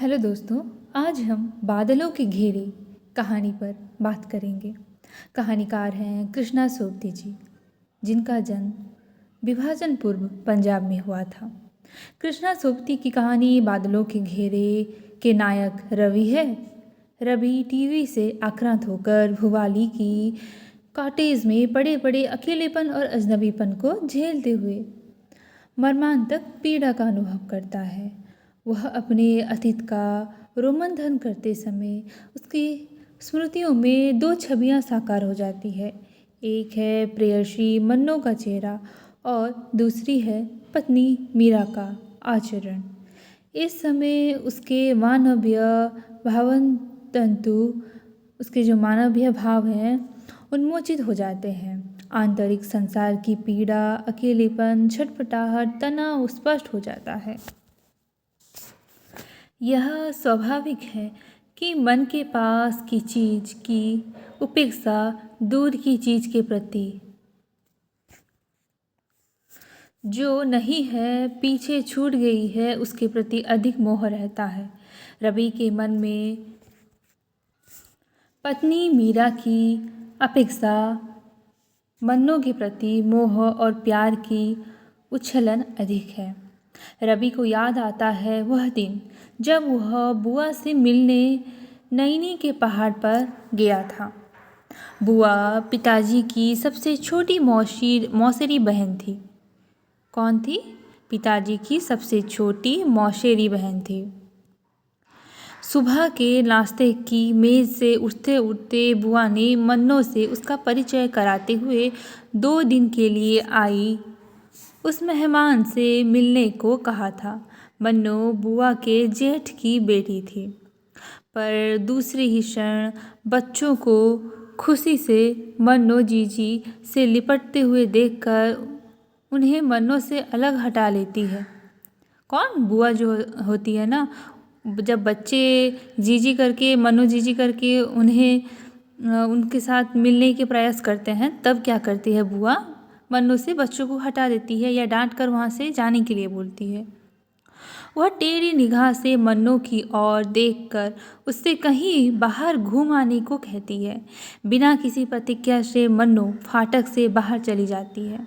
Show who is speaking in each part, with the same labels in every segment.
Speaker 1: Hello दोस्तों। आज हम बादलों के घेरे कहानी पर बात करेंगे। कहानीकार हैं कृष्णा सोबती जी, जिनका जन्म विभाजन पूर्व पंजाब में हुआ था। कृष्णा सोबती की कहानी बादलों के घेरे के नायक रवि है। रवि टीवी से आक्रांत होकर भुवाली की कॉटेज में पड़े पड़े अकेलेपन और अजनबीपन को झेलते हुए मर्मांतक पीड़ा का अनुभव करता है। वह अपने अतीत का रोमंथन करते समय उसकी स्मृतियों में दो छवियां साकार हो जाती है। एक है प्रेयसी मन्नो का चेहरा और दूसरी है पत्नी मीरा का आचरण। इस समय उसके मानवीय भावन तंतु, उसके जो मानवीय भाव हैं, उन्मोचित हो जाते हैं। आंतरिक संसार की पीड़ा, अकेलेपन, छटपटाहट, तनाव स्पष्ट हो जाता है। यह स्वाभाविक है कि मन के पास की चीज की उपेक्षा दूर की चीज के प्रति जो नहीं है, पीछे छूट गई है, उसके प्रति अधिक मोह रहता है। रवि के मन में पत्नी मीरा की अपेक्षा, मन्नो के प्रति मोह और प्यार की उछलन अधिक है। रवि को याद आता है वह दिन जब वह बुआ से मिलने नैनी के पहाड़ पर गया था। बुआ पिताजी की सबसे छोटी मौसेरी बहन थी। कौन थी? पिताजी की सबसे छोटी मौसेरी बहन थी। सुबह के नाश्ते की मेज से उठते उठते बुआ ने मन्नो से उसका परिचय कराते हुए 2 दिन के लिए आई उस मेहमान से मिलने को कहा था। मन्नो बुआ के जेठ की बेटी थी, पर दूसरे ही क्षण बच्चों को खुशी से मन्नो जीजी से लिपटते हुए देखकर उन्हें मन्नो से अलग हटा लेती है। कौन? बुआ जो होती है ना, जब बच्चे जीजी करके, मन्नो जीजी करके उन्हें उनके साथ मिलने के प्रयास करते हैं, तब क्या करती है बुआ? मन्नो से बच्चों को हटा देती है या डांट कर वहाँ से जाने के लिए बोलती है। वह टेढ़ी निगाह से मन्नो की ओर देखकर उससे कहीं बाहर घूम आने को कहती है। बिना किसी प्रतिक्रिया से मन्नो फाटक से बाहर चली जाती है।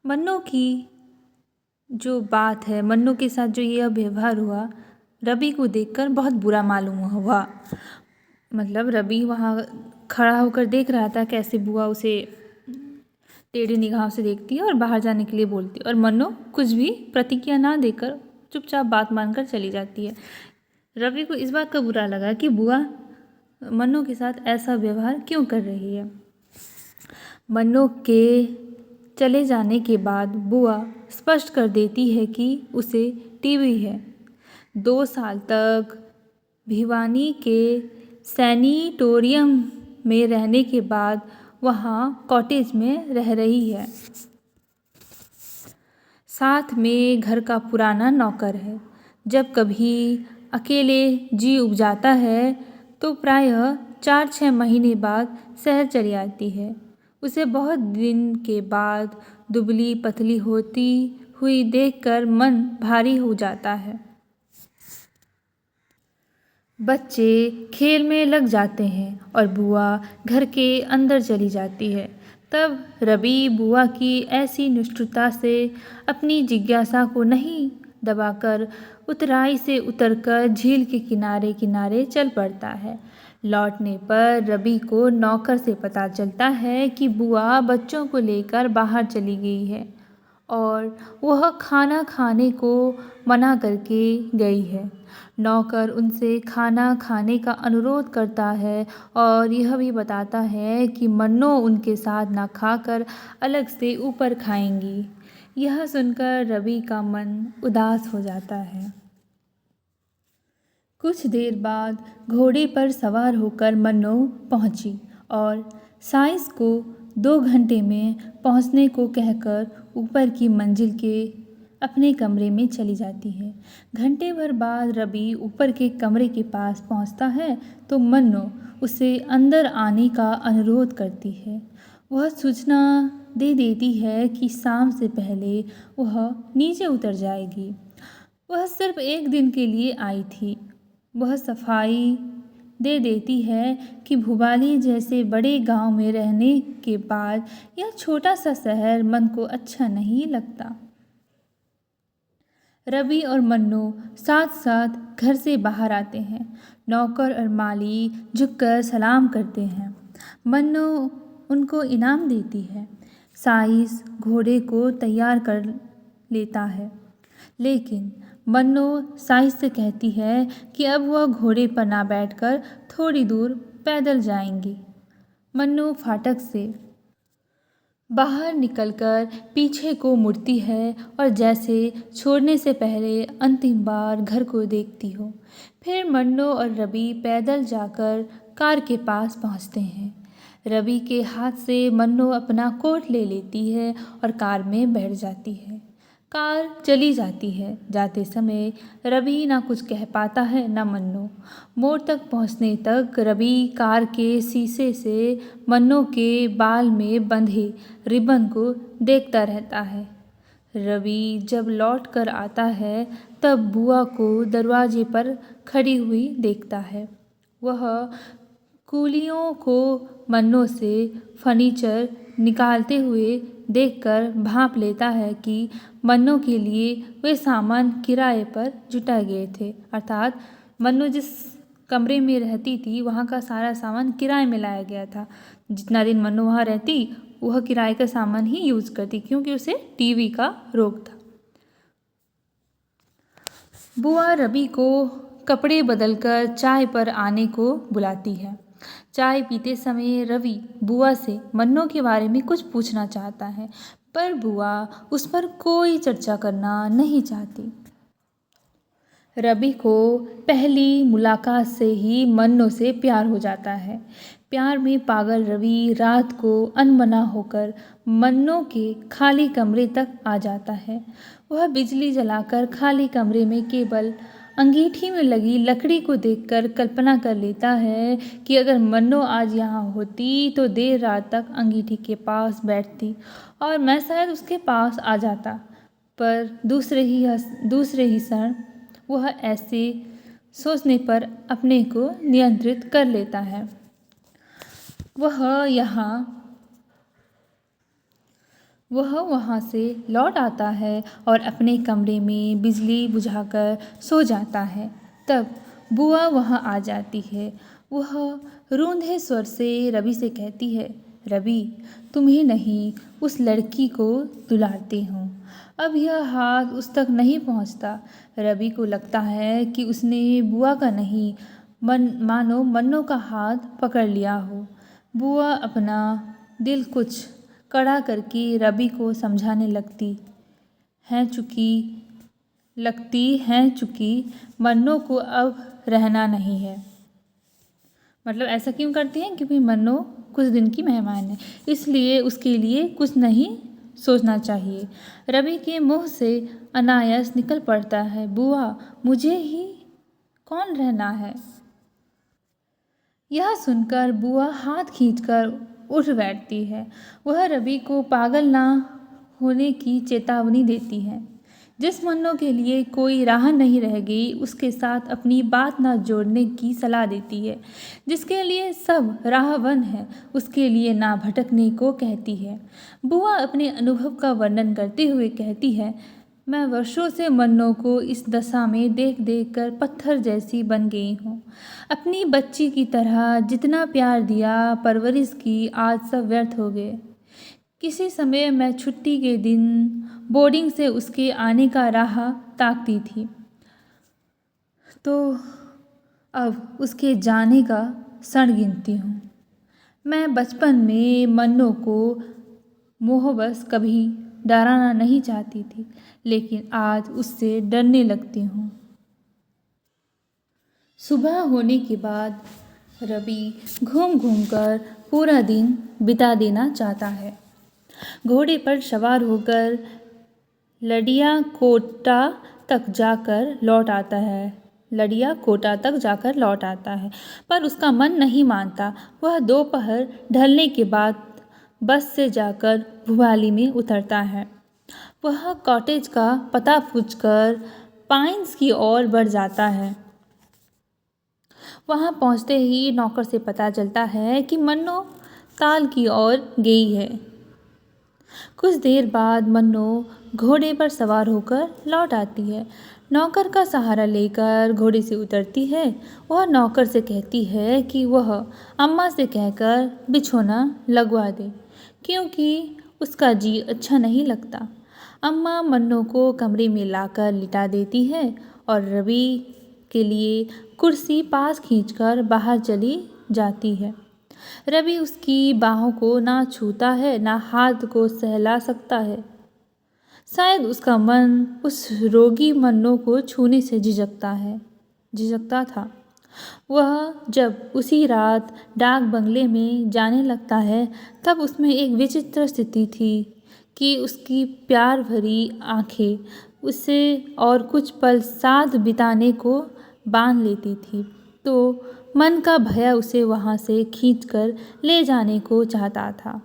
Speaker 1: मन्नो की जो बात है, मन्नो के साथ जो यह व्यवहार हुआ, रवि को देखकर बहुत बुरा मालूम हुआ। मतलब रवि वहाँ खड़ा होकर देख रहा था कैसे बुआ उसे टेढ़ी निगाह से देखती है और बाहर जाने के लिए बोलती है, और मन्नो कुछ भी प्रतिक्रिया ना देकर चुपचाप बात मानकर चली जाती है। रवि को इस बात का बुरा लगा कि बुआ मन्नो के साथ ऐसा व्यवहार क्यों कर रही है। मन्नो के चले जाने के बाद बुआ स्पष्ट कर देती है कि उसे टीबी है। 2 साल तक भिवानी के सैनिटोरियम में रहने के बाद वहाँ कॉटेज में रह रही है। साथ में घर का पुराना नौकर है। जब कभी अकेले जी उब जाता है तो प्रायः 4-6 महीने बाद शहर चली आती है। उसे बहुत दिन के बाद दुबली पतली होती हुई देखकर मन भारी हो जाता है। बच्चे खेल में लग जाते हैं और बुआ घर के अंदर चली जाती है। तब रवि बुआ की ऐसी निष्ठुरता से अपनी जिज्ञासा को नहीं दबाकर उतराई से उतरकर झील के किनारे किनारे चल पड़ता है। लौटने पर रवि को नौकर से पता चलता है कि बुआ बच्चों को लेकर बाहर चली गई है और वह खाना खाने को मना करके गई है। नौकर उनसे खाना खाने का अनुरोध करता है और यह भी बताता है कि मन्नो उनके साथ ना खाकर अलग से ऊपर खाएंगी। यह सुनकर रवि का मन उदास हो जाता है। कुछ देर बाद घोड़े पर सवार होकर मन्नो पहुंची और साइस को 2 घंटे में पहुंचने को कहकर ऊपर की मंजिल के अपने कमरे में चली जाती है। घंटे भर बाद रवि ऊपर के कमरे के पास पहुंचता है तो मन्नो उसे अंदर आने का अनुरोध करती है। वह सूचना दे देती है कि शाम से पहले वह नीचे उतर जाएगी। वह सिर्फ एक दिन के लिए आई थी। वह सफाई दे देती है कि भुवाली जैसे बड़े गांव में रहने के बाद यह छोटा सा शहर मन को अच्छा नहीं लगता। रवि और मन्नू साथ साथ घर से बाहर आते हैं। नौकर और माली झुककर सलाम करते हैं। मन्नू उनको इनाम देती है। साइस घोड़े को तैयार कर लेता है, लेकिन मन्नू साइस से कहती है कि अब वह घोड़े पर ना बैठकर थोड़ी दूर पैदल जाएंगी। मन्नू फाटक से बाहर निकलकर पीछे को मुड़ती है और जैसे छोड़ने से पहले अंतिम बार घर को देखती हो। फिर मन्नू और रवि पैदल जाकर कार के पास पहुंचते हैं। रवि के हाथ से मन्नू अपना कोट ले लेती है और कार में बैठ जाती है। कार चली जाती है। जाते समय रवि ना कुछ कह पाता है ना मन्नू। मोड़ तक पहुंचने तक रवि कार के शीशे से मन्नू के बाल में बंधे रिबन को देखता रहता है। रवि जब लौट कर आता है तब बुआ को दरवाजे पर खड़ी हुई देखता है। वह कूलियों को मन्नू से फर्नीचर निकालते हुए देखकर भांप लेता है कि मन्नू के लिए वे सामान किराए पर जुटा गए थे। अर्थात मन्नू जिस कमरे में रहती थी वहाँ का सारा सामान किराए में लाया गया था। जितना दिन मन्नू वहाँ रहती वह किराए का सामान ही यूज़ करती, क्योंकि उसे टीवी का रोग था। बुआ रवि को कपड़े बदलकर चाय पर आने को बुलाती है। चाय पीते समय रवि बुआ से मन्नू के बारे में कुछ पूछना चाहता है, पर बुआ उस पर कोई चर्चा करना नहीं चाहती। रवि को पहली मुलाकात से ही मन्नू से प्यार हो जाता है। प्यार में पागल रवि रात को अनमना होकर मन्नू के खाली कमरे तक आ जाता है। वह बिजली जलाकर खाली कमरे में केवल अंगीठी में लगी लकड़ी को देखकर कल्पना कर लेता है कि अगर मन्नू आज यहाँ होती तो देर रात तक अंगीठी के पास बैठती और मैं शायद उसके पास आ जाता। पर दूसरे ही क्षण वह ऐसे सोचने पर अपने को नियंत्रित कर लेता है। वह वहाँ से लौट आता है और अपने कमरे में बिजली बुझाकर सो जाता है। तब बुआ वहाँ आ जाती है। वह रूंधे स्वर से रवि से कहती है, रवि, तुम्हें नहीं उस लड़की को दुलारती हूँ। अब यह हाथ उस तक नहीं पहुँचता। रवि को लगता है कि उसने बुआ का नहीं मानो मन्नू का हाथ पकड़ लिया हो। बुआ अपना दिल कुछ कड़ा करके रवि को समझाने लगती हैं चूँकि मन्नू को अब रहना नहीं है। मतलब ऐसा क्यों करती हैं? क्योंकि मन्नू कुछ दिन की मेहमान है, इसलिए उसके लिए कुछ नहीं सोचना चाहिए। रवि के मुंह से अनायास निकल पड़ता है, बुआ, मुझे ही कौन रहना है? यह सुनकर बुआ हाथ खींचकर उठ बैठती है। वह रवि को पागल ना होने की चेतावनी देती है। जिस मन्नू के लिए कोई राह नहीं रह गई उसके साथ अपनी बात ना जोड़ने की सलाह देती है। जिसके लिए सब राहवन है उसके लिए ना भटकने को कहती है। बुआ अपने अनुभव का वर्णन करते हुए कहती है, मैं वर्षों से मन्नू को इस दशा में देख देख कर पत्थर जैसी बन गई हूँ। अपनी बच्ची की तरह जितना प्यार दिया परवरिश की, आज सब व्यर्थ हो गए। किसी समय मैं छुट्टी के दिन बोर्डिंग से उसके आने का राह ताकती थी, तो अब उसके जाने का क्षण गिनती हूँ। मैं बचपन में मन्नू को मोहबस कभी डराना नहीं चाहती थी, लेकिन आज उससे डरने लगती हूँ। सुबह होने के बाद रवि घूम घूम कर पूरा दिन बिता देना चाहता है। घोड़े पर सवार होकर लडिया कोटा तक जाकर लौट आता है, पर उसका मन नहीं मानता। वह दोपहर ढलने के बाद बस से जाकर भुवाली में उतरता है। वह कॉटेज का पता पूछकर पाइन्स की ओर बढ़ जाता है। वहां पहुंचते ही नौकर से पता चलता है कि मन्नो ताल की ओर गई है। कुछ देर बाद मन्नो घोड़े पर सवार होकर लौट आती है। नौकर का सहारा लेकर घोड़े से उतरती है। वह नौकर से कहती है कि वह अम्मा से कहकर बिछौना लगवा दे, क्योंकि उसका जी अच्छा नहीं लगता। अम्मा मन्नो को कमरे में लाकर लिटा देती है और रवि के लिए कुर्सी पास खींचकर बाहर चली जाती है। रवि उसकी बाहों को ना छूता है, ना हाथ को सहला सकता है। शायद उसका मन उस रोगी मन्नो को छूने से झिझकता था। वह जब उसी रात डाक बंगले में जाने लगता है, तब उसमें एक विचित्र स्थिति थी कि उसकी प्यार भरी आंखें उसे और कुछ पल साथ बिताने को बांध लेती थी, तो मन का भया उसे वहाँ से खींचकर ले जाने को चाहता था।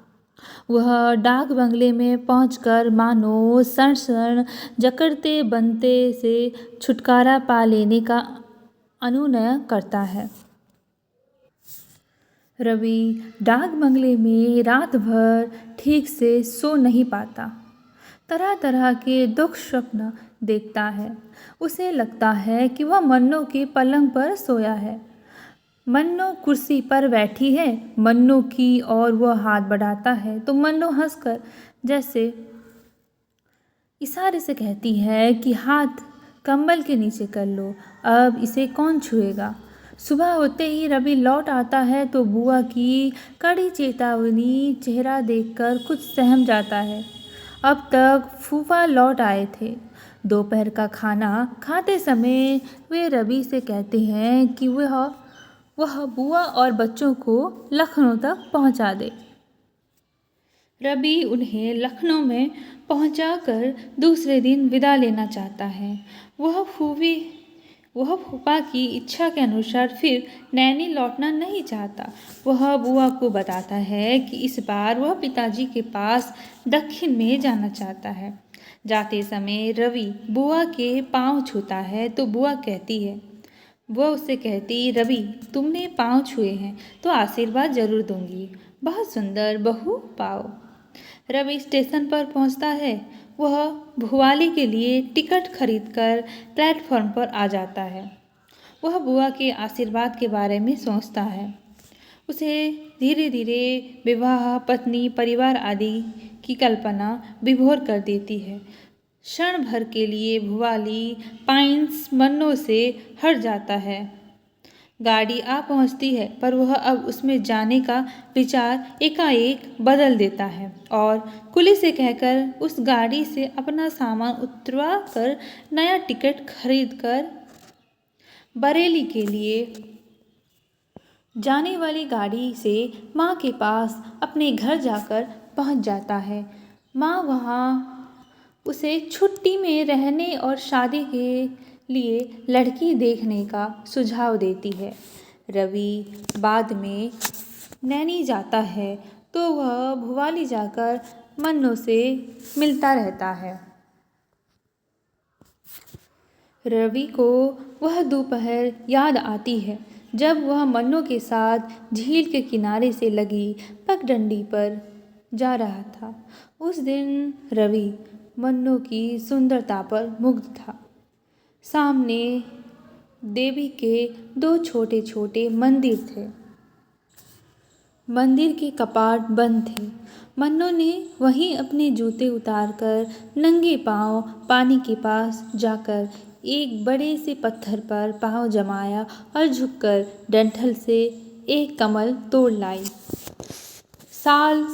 Speaker 1: वह डाक बंगले में पहुंचकर मानो सण जकड़ते बनते से छुटकारा पा लेने का अनुनय करता है। रवि डाक बंगले में रात भर ठीक से सो नहीं पाता। तरह तरह के दुख स्वप्न देखता है। उसे लगता है कि वह मन्नो के पलंग पर सोया है। मन्नो कुर्सी पर बैठी है। मन्नो की और वह हाथ बढ़ाता है तो मन्नो हंसकर जैसे इशारे से कहती है कि हाथ कंबल के नीचे कर लो, अब इसे कौन छुएगा। सुबह होते ही रवि लौट आता है तो बुआ की कड़ी चेतावनी चेहरा देखकर कुछ सहम जाता है। अब तक फूफा लौट आए थे। दोपहर का खाना खाते समय वे रवि से कहते हैं कि वह बुआ और बच्चों को लखनऊ तक पहुंचा दे। रवि उन्हें लखनऊ में पहुंचाकर दूसरे दिन विदा लेना चाहता है। वह फूफा की इच्छा के अनुसार फिर नैनी लौटना नहीं चाहता। वह बुआ को बताता है कि इस बार वह पिताजी के पास दक्षिण में जाना चाहता है। जाते समय रवि बुआ के पांव छूता है तो बुआ उससे कहती, रवि तुमने पांव छुए हैं तो आशीर्वाद जरूर दूंगी, बहुत सुंदर बहू पाओ। रवि स्टेशन पर पहुंचता है। वह भुवाली के लिए टिकट खरीदकर प्लेटफॉर्म पर आ जाता है। वह बुआ के आशीर्वाद के बारे में सोचता है। उसे धीरे धीरे विवाह, पत्नी, परिवार आदि की कल्पना विभोर कर देती है। क्षण भर के लिए भुवाली पाइन्स मन्नो से हट जाता है। गाड़ी आ पहुंचती है, पर वह अब उसमें जाने का विचार एकाएक बदल देता है और कुली से कहकर उस गाड़ी से अपना सामान उतरवा कर नया टिकट खरीदकर बरेली के लिए जाने वाली गाड़ी से माँ के पास अपने घर जाकर पहुंच जाता है। माँ वहाँ उसे छुट्टी में रहने और शादी के लिए लड़की देखने का सुझाव देती है। रवि बाद में नैनी जाता है तो वह भुवाली जाकर मन्नो से मिलता रहता है। रवि को वह दोपहर याद आती है जब वह मन्नो के साथ झील के किनारे से लगी पगडंडी पर जा रहा था। उस दिन रवि मन्नो की सुंदरता पर मुग्ध था। सामने देवी के 2 छोटे छोटे मंदिर थे। मंदिर के कपाट बंद थे। मन्नो ने वहीं अपने जूते उतारकर नंगे पांव पानी के पास जाकर एक बड़े से पत्थर पर पांव जमाया और झुककर डंठल से एक कमल तोड़ लाई। साल